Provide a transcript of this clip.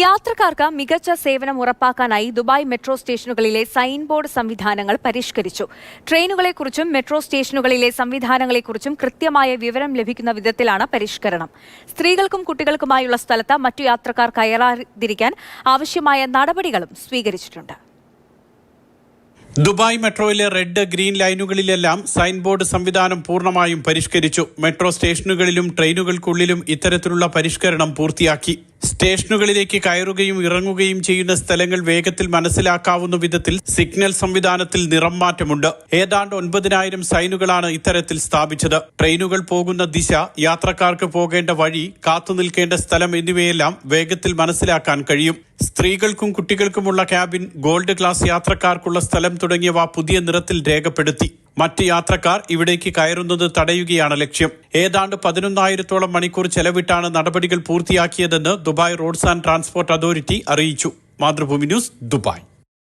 യാത്രക്കാർക്ക് മികച്ച സേവനം ഉറപ്പാക്കാനായി ദുബായ് മെട്രോ സ്റ്റേഷനുകളിലെ സൈൻ ബോർഡ് സംവിധാനങ്ങൾ പരിഷ്കരിച്ചു. ട്രെയിനുകളെക്കുറിച്ചും മെട്രോ സ്റ്റേഷനുകളിലെ സംവിധാനങ്ങളെക്കുറിച്ചും കൃത്യമായ വിവരം ലഭിക്കുന്ന വിധത്തിലാണ് പരിഷ്കരണം. സ്ത്രീകൾക്കും കുട്ടികൾക്കുമായുള്ള സ്ഥലത്ത് മറ്റു യാത്രക്കാർ കയറാതിരിക്കാൻ ആവശ്യമായ നടപടികളും സ്വീകരിച്ചിട്ടുണ്ട്. ദുബായ് മെട്രോയിലെ റെഡ്, ഗ്രീൻ ലൈനുകളിലെല്ലാം സൈൻ ബോർഡ് സംവിധാനം പൂർണ്ണമായും പരിഷ്കരിച്ചു. മെട്രോ സ്റ്റേഷനുകളിലും ട്രെയിനുകൾക്കുള്ളിലും ഇത്തരത്തിലുള്ള പരിഷ്കരണം പൂർത്തിയാക്കി. സ്റ്റേഷനുകളിലേക്ക് കയറുകയും ഇറങ്ങുകയും ചെയ്യുന്ന സ്ഥലങ്ങൾ വേഗത്തിൽ മനസ്സിലാക്കാവുന്ന വിധത്തിൽ സിഗ്നൽ സംവിധാനത്തിൽ നിറം മാറ്റമുണ്ട്. ഏതാണ്ട് 9,000 സൈനുകളാണ് ഇത്തരത്തിൽ സ്ഥാപിച്ചത്. ട്രെയിനുകൾ പോകുന്ന ദിശ, യാത്രക്കാർക്ക് പോകേണ്ട വഴി, കാത്തുനിൽക്കേണ്ട സ്ഥലം എന്നിവയെല്ലാം വേഗത്തിൽ മനസ്സിലാക്കാൻ കഴിയും. സ്ത്രീകൾക്കും കുട്ടികൾക്കുമുള്ള ക്യാബിൻ, ഗോൾഡ് ക്ലാസ് യാത്രക്കാർക്കുള്ള സ്ഥലം തുടങ്ങിയവ പുതിയ നിറത്തിൽ രേഖപ്പെടുത്തി. മറ്റ് യാത്രക്കാർ ഇവിടേക്ക് കയറുന്നത് തടയുകയാണ് ലക്ഷ്യം. ഏതാണ്ട് 11,000-ഓളം മണിക്കൂർ ചെലവിട്ടാണ് നടപടികൾ പൂർത്തിയാക്കിയതെന്ന് Dubai roads and transport authority അറിയിച്ചു. Mathrubhumi news, Dubai.